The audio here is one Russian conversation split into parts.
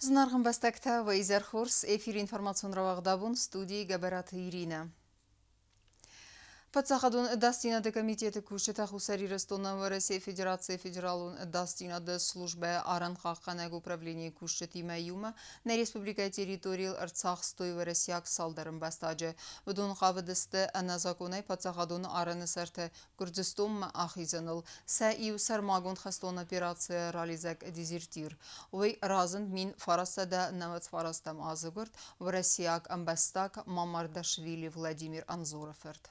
Знарган бастакта ва изерхорс эфир информацион равагдабун студии Габарата Ирина. Пацахадун дастинады комитеты кушета хусари Ростона в России Федерации Федералун дастинады службе аранхаханег управление кушети маюма на республика территориал Арцах стой в Россияк салдарым бастаджи. Вдун хавадысты аназакунай пацахадун аранысарты Курдистум ахизаныл. Са ию сармагун хастон операция реализак дезертир. Вой разын мин фарасада нават фарастам азыгурт в Россияк амбастак Мамардашвили Владимир Анзороферт.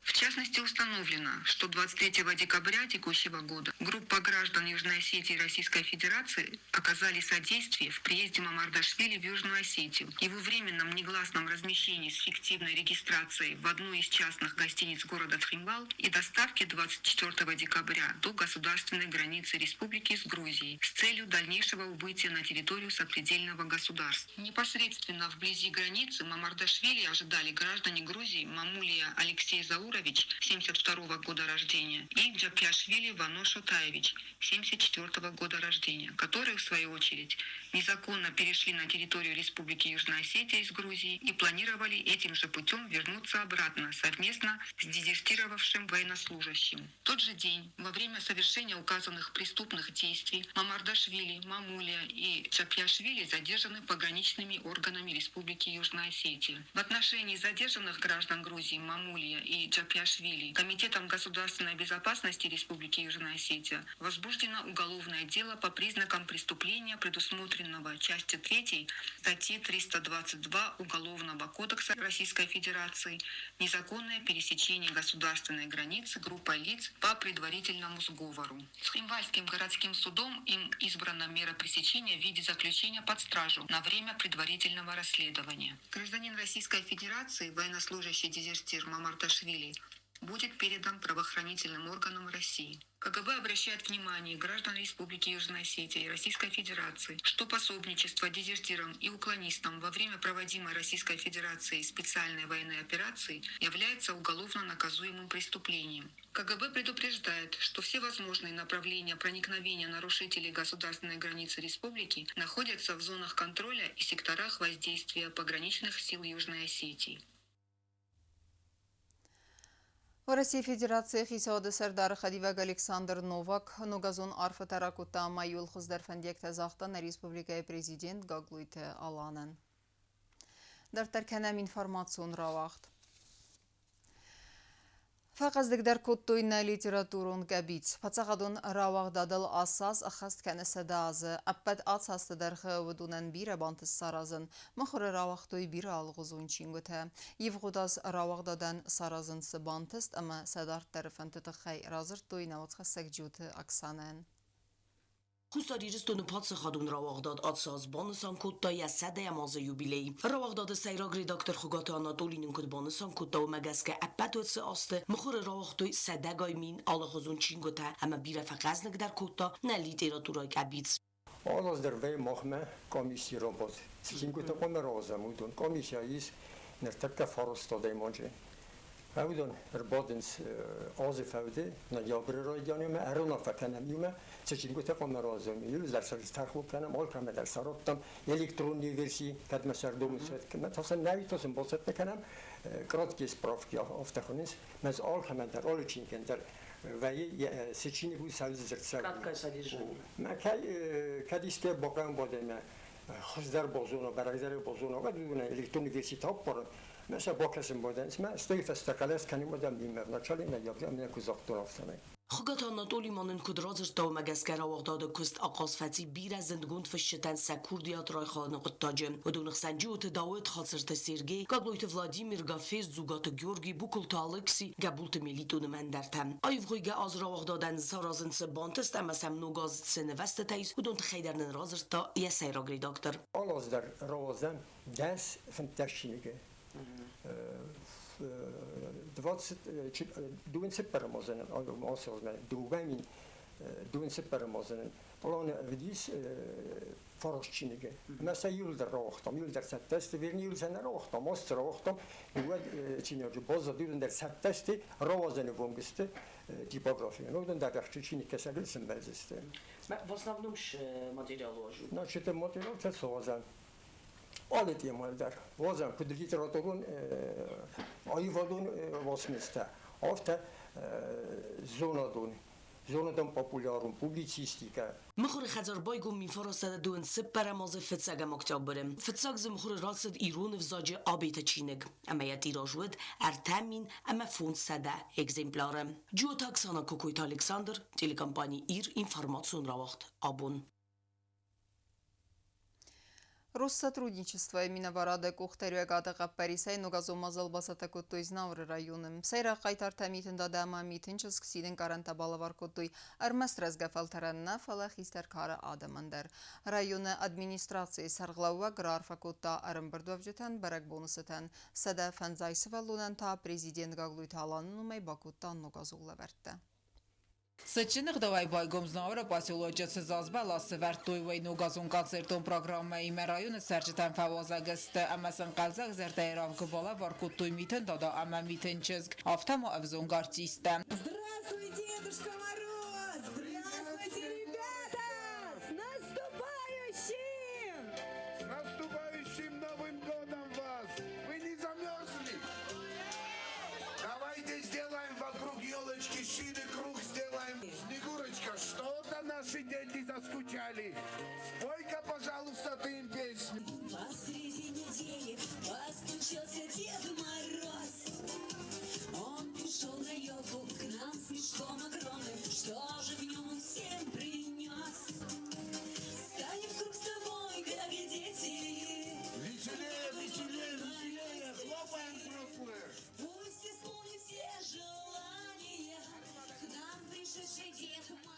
В частности, установлено, что 23 декабря текущего года группа граждан Южной Осетии и Российской Федерации оказали содействие в приезде Мамардашвили в Южную Осетию. Его временном негласном размещении с фиктивной регистрацией в одной из частных гостиниц города Тхимбал и доставке 24 декабря до государственной границы республики с Грузией с целью дальнейшего убытия на территорию сопредельного государства. Непосредственно вблизи границы Мамардашвили ожидали граждане Грузии Мамулия Алексей Заурович, 1972 года рождения, и Джапьяшвили Вано Шотаевич, 1974 года рождения, которые, в свою очередь, незаконно перешли на территорию Республики Южная Осетия из Грузии и планировали этим же путем вернуться обратно совместно с дезертировавшим военнослужащим. В тот же день, во время совершения указанных преступных действий, Мамардашвили, Мамулия и Джапьяшвили задержаны пограничными органами Республики Южная Осетия. В отношении задержанных граждан Грузии Мамулия и Джапьяшвили Комитетом государственной безопасности Республики Южная Осетия возбуждено уголовное дело по признакам преступления, предусмотренного частью 3 статьи 322 Уголовного кодекса Российской Федерации «Незаконное пересечение государственной границы группой лиц по предварительному сговору». Цхинвальским городским судом им избрана мера пресечения в виде заключения под стражу на время предварительного расследования. Гражданин Российской Федерации, военнослужащий дезертир Мамардашвили, будет передан правоохранительным органам России. КГБ обращает внимание граждан Республики Южная Осетия и Российской Федерации, что пособничество дезертирам и уклонистам во время проводимой Российской Федерацией специальной военной операции является уголовно наказуемым преступлением. КГБ предупреждает, что все возможные направления проникновения нарушителей государственной границы республики находятся в зонах контроля и секторах воздействия пограничных сил Южной Осетии. В России Федерации Хисады Сардар Хадиваг Александр Новак, Нугазун Арфа Таракута Майул Хуздарфандек Тазахтан Республика Президент Гаглуйте Аланан. Дартарканам информацион равахт. Фақаздыгдар кодтойна литературун габит. Пацағадун равагдадыл асас ахаст кәнеседі азы. Аппад ацастыдарғы выдунан бир абантыз саразын. Махыры равақтой бир алғызун чингөті. Евғудаз равагдадан саразынсы бантыст, ама садар тарифан тытықай разыртойна отқасак жуты аксанан. Хусари Ростона Пацахадун равагдад ацаз банысан кодтая сәдәя мазы юбилей. Равагдады сайраг редактор Хугаты Анатолийнин код банысан кодтау мәгәскә әппәт өтсі асты. Мұхыры равагтой сәдәгай мин алығызун чингота, әмә бире фәқәзнігдер кодта на литература кәбиц. Алаздырвай махмә комиссия работ. Чингота қоны разамудун. Комиссия из нертәккә фарустадай манжы. Avudon erbadins azifavde na jabrira yanıma erona fakanam yuma seçim göte kamerazım yüzler sarı tarhuk kanam al kamer sarıttam elektron versi kadme sardum set kema tasan navi tasan bolsat kanam kratki spravki aftakhnis mez al kamer al için kender ve seçini bu savzır sav Kratka sadece. Ma kadiske bakan bodeme خزدار بازون و برادر بازون و دونه الکترونیکیت ها پر مثلا با کسی بودن اسم استوی فستکالیس کنیم بودم بیمار نچالی نیابی امین کوزاکتور افتادم. Хугат Анатолий манын кудразыр тау мәгәскә равагдады күст ақас фәти бир зиндгунд фишчетен сәкурдият райханы кыттаҗы. Удуных санҗи уты Давыд хасырты Сергей, Гаглойты Владимир Гафез Зугаты Георгий Букулты Алексей, Габулты Мелитуны Мәндәртәм. Айвгыйга аз равагдадан саразынсы бантыст әмәсәм нугаз сеневесте тәйс, удунт хәйдәрнен разырта ясайраг редактор. Алаздар раваздан дәс фанташинеге. 20 перемозен, масовне, другамін դունսը պարմոզեն պլան վիդիս ֆորոշչինիգը մասա յուլդը ռոխտամ յուլդը սատտեստ վիրնի յուլդը ռոխտամ ոստր ռոխտամ ուղղ չինոջը բոզը դուրն դեր սատտեստի ռոզենը վոնգստը типография ну да чини кесагил симбезисте В основном материал ложу. значит материал это созан alle темалдар возан под литературун айвадун восмиста ofte zonadon popularum publicistica مخور خزربای گم میفرستد دون سپرماز فتساگم اکتبرم فتساگ زمخور راسد ایرون وزاج آبیت چینگ اما یا تیراژود ارتمین اما فون سده اگزمپلارم جو تاکسانا کوکویت الکساندر تلکمپانی ایر информацион равахт абун Россотрудничество Минаварада Кухтарюагада Парисай Нугазумазал Басатакутой Знавры районом. Сайра Кайтар Тамитин Дадама Митинческ Сиден Карантабалавар Кутой Армастрас Гафалтаранна Фалахистер Кара Адамандер. Районы администрации Сарглава Грарфакута Арамбардовжетан Барак Бонусетан Сада Фанзайсова Лунанта президент Гаглуйталан Нумай Бакута Нугазулаверте. Սեչինıq դավայ բայգոմ զնավրը պասիոլոջիացը զազբալ ասվեր տույվայ նուգազուն կացերտոն պրոգրամմայի մերայունը սերջտան ֆավոզագստը ամասն կալզակ զերտայրավ գբալա վարկուտ տույ միտեն դադա ամա միտեն չզգ ավտամո ավզոն գարցիստը Здравствуй, Дедушка Мороз! Здравствуйте, ребята! С наступающим! С наступающим Новым годом вас! Вы не замерзли? Давайте сделаем вокруг елочки шире круг сделаем. Снегурочка, что-то наши дети заскучали. Спой-ка, пожалуйста, ты им песню. Посреди недели постучался Дед Мороз. Он пришел на елку к нам с мешком огромным. Что же в нем он всем принес? Станем вкруг с тобой, как и дети. Веселее, веселее, веселее. Хлопаем взрослые. Пусть исполнит все желания. К нам пришедший Дед Мороз.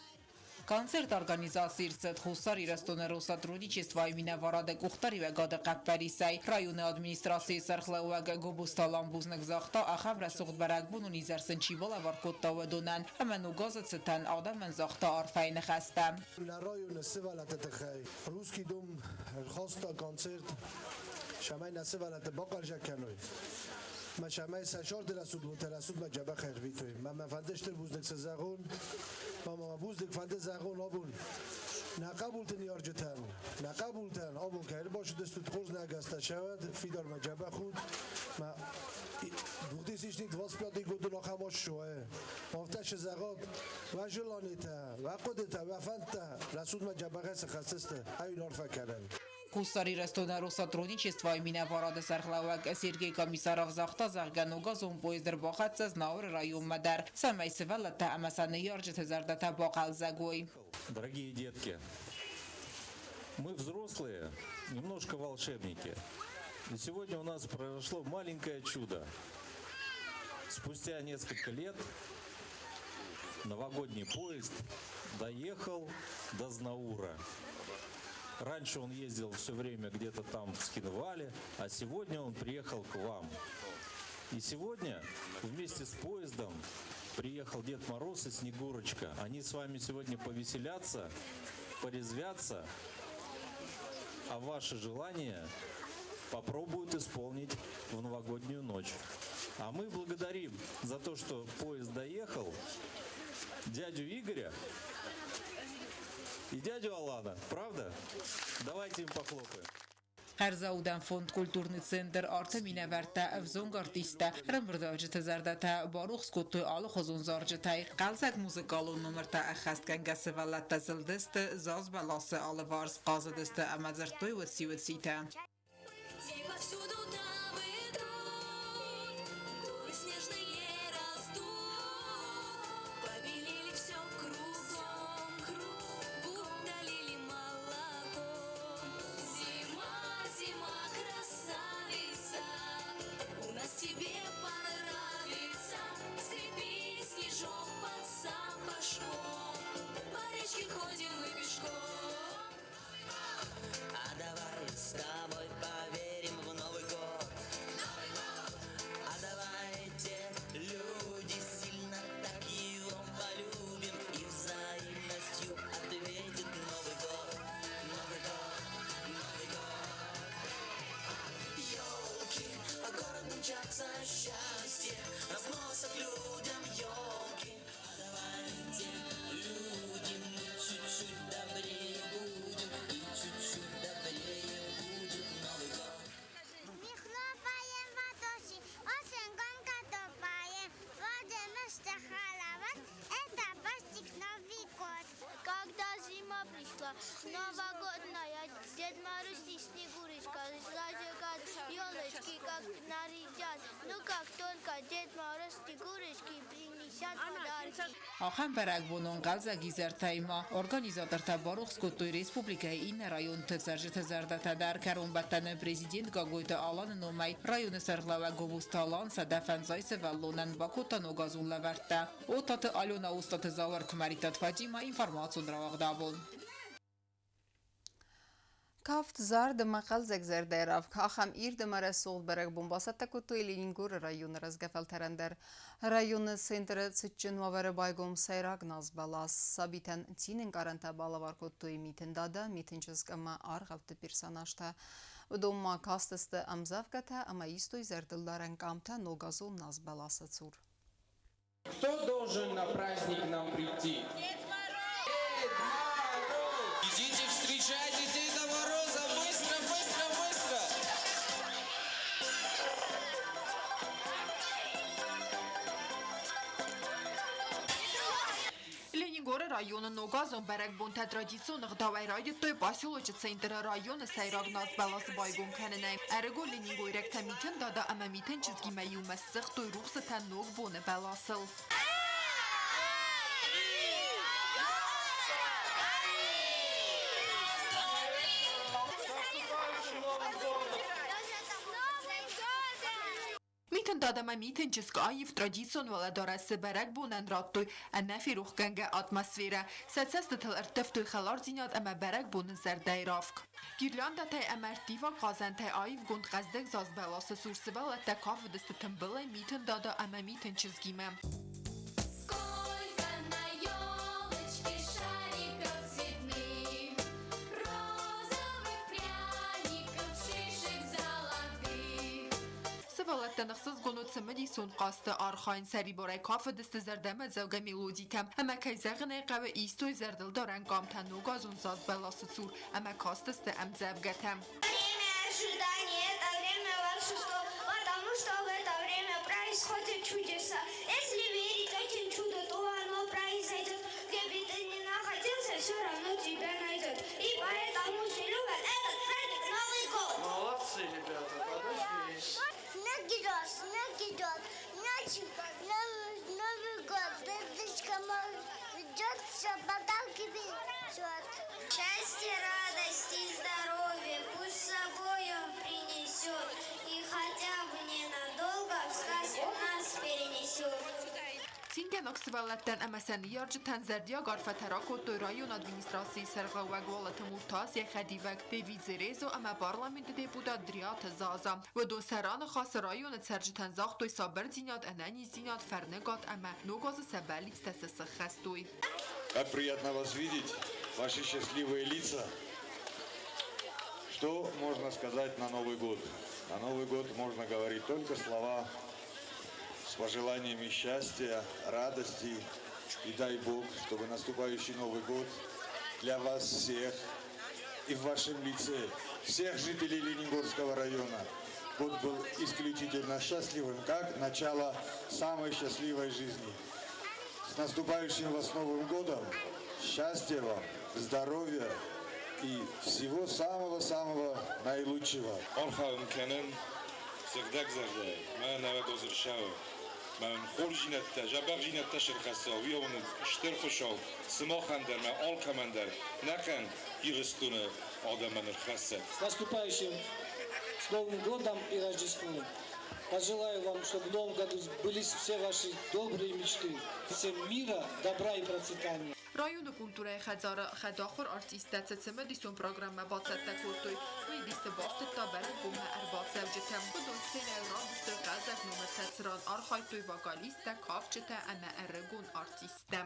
Концерт организациирцет խուսար իրաստոնը Россотрудничество Минаварада Кухтарюагада Парисай районы администрации Сархлауага Гобусталан бузнык захта ахавра сугд барагбун унизерсен чивола варкотта ведонан аману газацетан адамен захта арфайн хаста районы севалатетхай русский дом хоста концерт шамай насевалат бакалжаканой ما شمای سشار درسود و ترسود ما جبه خیر ویتوی ما فندشتر بوزدک سزاغون ما بوزدک فند زاغون آبون نقبولتن یارجتن نقبولتن آبون که هر باشه دستود خوز نگسته شود فیدار ما جبه خود ما بودی سیش نیت واس پیاده گودو نخماش شوه مافتش زاغات و جلانیته و قدته و فندته رسود ما جبه خیر سخصسته هاي نارفه کردن Խուսար իրաստոնը Россотрудничество Минավարада Սարխլավակ Սերգեյ Կոմիսարով զախտա զաղգանուգազում պոյզդր բոխացած նավր ռայում մդար Սամայսվալը տա ամասանը երջը թեզարդատա բոխալ զագոյ Дорогие детки, мы взрослые, немножко волшебники. И сегодня у нас произошло маленькое чудо. Спустя несколько лет новогодний поезд доехал до Знаура. Раньше он ездил все время где-то там в Скинвале, а сегодня он приехал к вам. И сегодня вместе с поездом приехал Дед Мороз и Снегурочка. Они с вами сегодня повеселятся, порезвятся, а ваши желания попробуют исполнить в новогоднюю ночь. А мы благодарим за то, что поезд доехал, дядю Игоря и дядю Алана, правда? Давайте им похлопаем. Herzauden fond kulturni center arte mineverte evzong artista rembrdavjete zardata baruch skotu alu khozun zarjete qalsak muzikalo numerta akhastkan gasevallata zildest zaz balase alvars qazadest amazertoy vesiwesita Повсюду там идут, горы снежные растут, побелели все кругом, будто лили молоком. Зима, зима, красавица, у нас тебе понравится. Скрипи снежок под сапожком, по речке ходим мы пешком. А давай с тобой праздника. Новогодная, Дед Мороз и Снегурочка, зажигают елочки, как нарядят. Ну как только Дед Мороз Снегурочки принесят подарки. Ախան վերագբունոն գալզագի զերթայմա, օրգանիզատոր տաբարուխ սկոտոյ ռեսպուբլիկայի ինը ռայոն թծարժիթը զարդատադար կարոն բատանը պրեզիդենտ գագոյտը ալանը նոմայ ռայոնը սարղլավա գովուստալան սադաֆան զայսը վալոնան բակոտան օգազուն լավարտա, օտատը ալյոնա ուստատը զավար կմարիտատ վաջիմա ինվարմացուն ռավաղդավոն։ Կավտ զար դմաղալ զեգզեր դերավ, կախամ իր դմարը սողդ բերակ բոմբասատա կոտոյ լինինգոր ռայոնը ռազգավալ թարանդեր, ռայոնը սենտրը ծճն վավերը բայգոմ սայրակ նազբալաս, սաբիտան ծինն կարանտա բալավար կոտոյ միտն դադա, միտն չզկամա արղավտը պիրսանաշտա, վդոմմա կաստստը ամզավ կաթա, ամա իստոյ զերդլդարեն կամթա նոգազոն նազբալասը ծուր։ Кто должен на праздник нам прийти? Дед Мороз! Дед Мороз! Идите встречайте Деда Мороза! Быстро, быстро, быстро! Լենինգորը ռայոնը նոգազոն բերակբուն թետրադիցիոնը գդավայրայդի տոյ պասյոլոճը ցենտրը ռայոնը սայրագնազ բալաս բայգոն քանենայ արեգո լենինգո իրեկտամիտեն դադա ամամիտեն չզգի մայու մասսղ տոյ ռուխսը թան նոգ բոնը բալասıl Միտն դադամա միտն չսկ այվ տրադիցիոն վալադարասը բերակ բունան ռատտոյ աննաֆի ռուխ կանգա ատմասվերա սացած դթլ ըրտվտոյ խալար զինյատ ամա բերակ բունն զարդայրավք Գիրլանդա թայ ամարտիվա qazan թայ այվ գոնդ qazդեկ զազբալասը սուրսվալ ատա կավ դստը թմբլը միտն դադա ամա միտն չզգիմը Վալատանախսыз գոնոցը մդիսուն qastı արխային սարի բորայ կավը դստը զարդամը զավգա մելոդիկամ ամա կայզաղն այqavı իստոյ զարդıldaran կամթան նոգազուն զազբալасы ծուր ամա կաստստը ամձավգաթամ Время ожидания, это время волшебства, потому что в это время происходят чудеса. Если верить этим чудо, то оно произойдет. Где бы ты ни находился, все равно тебя найдет. И поэтому все любят этот праздник Новый год. Молодцы, ребята, подожди. Снег идет, ночью Новый год, дедушка идет, все подарки принесет. Счастье, радость и здоровье пусть с собой он принесет, и хотя бы ненадолго в сказку нас перенесет. Ցինգեն օքսվալատան ամասան իարջտան զարդիա գարֆաթարակո տորայոն ադմինիստրացիի սերղավակ վալատը մուրտաս եխադիվակ դևիձերեզո ամա պարլամենտ դեպուտատ դրիաթը զազա վդոն սարանը խասը ռայոնը ցերջտան զաղտոյ սաբեր զինյատ անանի զինյատ ֆերնեգատ ամա նոգազը սաբալից տեսսը խաստոյ Как приятно вас видеть, ваши счастливые лица. Что можно сказать на Новый год? На Новый год можно говорить только слова с пожеланиями счастья, радости и дай Бог, чтобы наступающий Новый год для вас всех и в вашем лице, всех жителей Ленингорского района, год был исключительно счастливым, как начало самой счастливой жизни. С наступающим вас Новым годом! Счастья вам, здоровья и всего самого-самого наилучшего. Orxağım kənin sırdak zərdəy, mən nəvə qozur şağı. Mən xol jinətdə, jabaq jinətdə şirxəsə, uyağını iştər xoşal, sımaq həndər, mən al kəməndər, nəkən yığıstını adamənir xəsət. С наступающим, с Новым годом и Рождеством! Пожелаю вам, чтобы в Новом году сбылись все ваши добрые мечты. Всем мира, добра и процветания. Ռայոնը կուլտուրայի խածարը խադախոր արտիստացը ծմդիսուն պրոգրամը բացատա կորտոյ վիդիսը բաստը տաբերը գումը արբացավ ջթեմ բդոն սենայ ռադստը կազակ նոմը թացրան արխայտոյ վակալիստը կավչտը ամա әрգուն արտիստը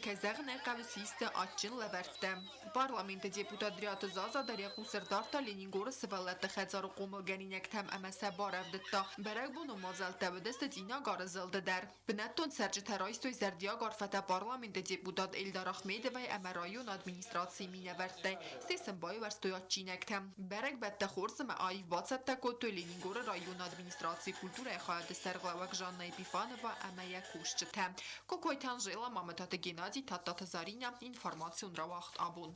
քեզեղն եղավսիստը աչին լևերտը։ Parlamento deputatriată Zaza Daria Serdarta Leningoră Săvălătă Xezară Qomul Geninektem MSE Barevdetta. Berek bunu mozalte vedeste Tina Garzıldıder. Binetton Serciteraystoy Zerdia Garfete Parlamento deputat Eldar Ahmedova Emerayon administrasiyi mineverte. Sesin boy verstoyatçinektem. Berek bette xorsım ayıv batsette kotu Leningoră rayon administrasiyi kultura xaydı serglavak Janna Epifanova Emeye kuşçıtem. Kokoytan Jela Mametate Genadi Tatta Zarina informatsiyon ravaxt abun.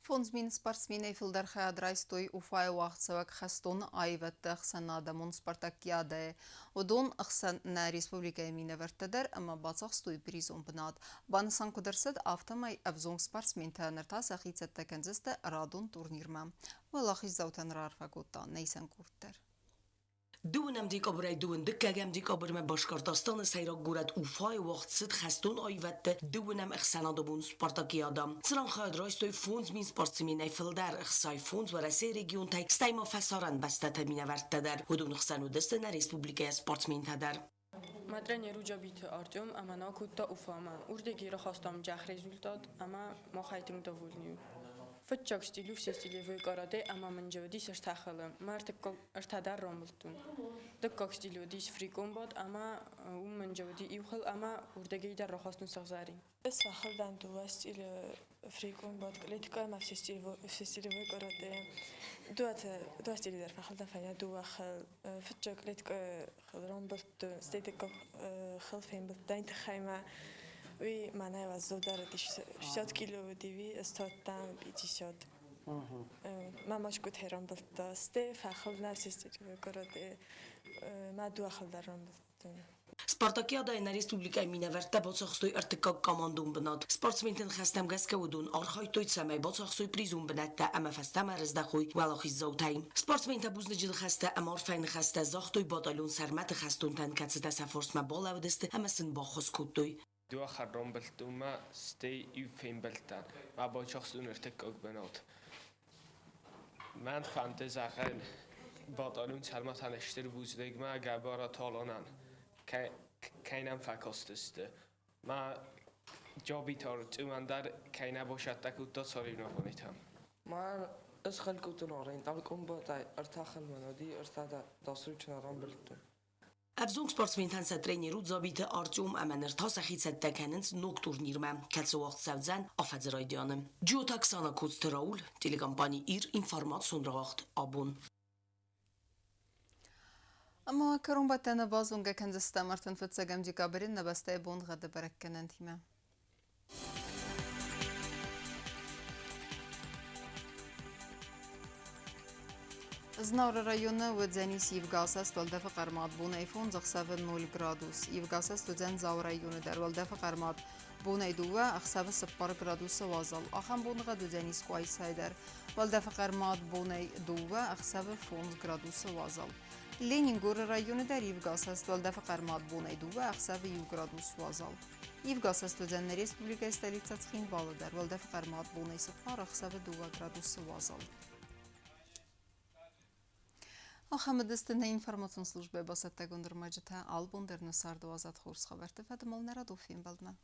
Ֆոնզմին սպարսմին էյֆիլդար խայադրայստոյ ուվայ ուաղցավակ խաստոն այվետը խսանադամուն սպարտակիադը ոդոն ըխսաննա ռեսպուբլիկայի մինևերտեդեր əmə բացախստոյ պրիզոն բնատ բանսան կուդրսեդ ավտամայ əvzong սպարսմին թանրտա սախիցետ տեքենձեստը ռադոն տուրնիրմա վլախիz զավտան ռարվագոտա նեյսան կուրտեր Դունեմ դիկաբրայ դուն դկագեմ դիկաբրմե Բաշկարտոստանը սայրակ գուրատ ուֆայ վաղցիտ խաստոն այվետը դունեմ ըխսանադոբուն սպարտակիադամ Ծրան խադրայստոյ ֆոնզ մին սպարսմին էյֆիլդար ըխսայ ֆոնզ վարասի ռեգիոն թայ ստայմա ֆասարան բաստատը մինավարտդար հուդուն ըխսանու դստենա ռեսպուբլիկայա սպարսմին թադար Матрен Еружабит Артем, Амана Кутта Уфама. Урдегира хостам жах результат, ама махайтим довольны. Фатчак стилю все стилевые карате, ама манжавдис аштахала. Мартек аштадар ромбултун. Так как стилю дис фрикомбат, ама манжавди ивхал, ама урдегида рахастун сахзари. Сахалдан дуа стиль фрикомбат, летика ма все стилевые карате. Дуа стиль дар фахалдан фаня дуа хал фатчак летика ромбулт стетик хал фембулт дайнт хайма. وی منای از زودار دیش 60 کیلو دیوی استادم 50 ماماش گفت هرام بلداسته فخل نسیستی کرده ما دو خل درام بلدم Սպարտակիադայի ռեսպուբլիկայի մինավերտը բոցախստոյ արտիկակ կամանդուն բնատ սպորտսմենտեն խստամ գասկավուդուն արխայտոյ ցամայ բոցախստոյ պրիզում բնատը ամաֆաստամ արզդախոյ վալախի զոթայ սպորտսմենտը բուզնջիլ խստը ամորֆայն խստը զախտոյ բոտալուն սարմատը խստուն տան կացտա սաֆորսմա բոլավդստը ամասն բոխոսկուտոյ دو خرم بلتوما ستی یو فیم بلتن و با شخصون ارتکاک بنات من فانتز آخر بادالون سلمت هنشتر بوزدگ ما گبارا تالانن کینم فکاستسته ما جا بیتار تو من در کینه باشد تکود دا سالی نکنیتم من از خلقوتون آرین تلکم با تای ارتاخل منادی ارتادا داستوی چناران بلتون Əvzong sportsmentansa treneru zabiti Artyom Əmənirta saxitsətdə kənins nok turnirmə kətsi vaxt səvzən afədziraydiyanım. Ciotak sana kods Traul, telekompani ir informasyon vaxt abun. Ama karumbatana bazunga kenzista Martin Fitzagam dikaberin nabastay bond gada barakkanan tima. Znavra rayonu vedzeni Sivgasa stoldefa qarmat bunay fon zaxsava 0 gradus. Ivgasa student zav rayonu der valdefa qarmat bunay duva axsava 0 gradus vazal. Axam bunga dudeni squay sayder. Valdefa qarmat bunay duva axsava 10 gradus vazal. Leningor rayonu der Ivgasa stoldefa qarmat bunay duva axsava 1 gradus vazal. Ivgasa student Respublika stolitsa Txinvalı der valdefa qarmat bunay 0 axsava 2 gradus vazal. Ахамедистина информацион службе басатта гондурмаҷита албон дар нусар 12 хурс хабарти фадмол нарадофин балдна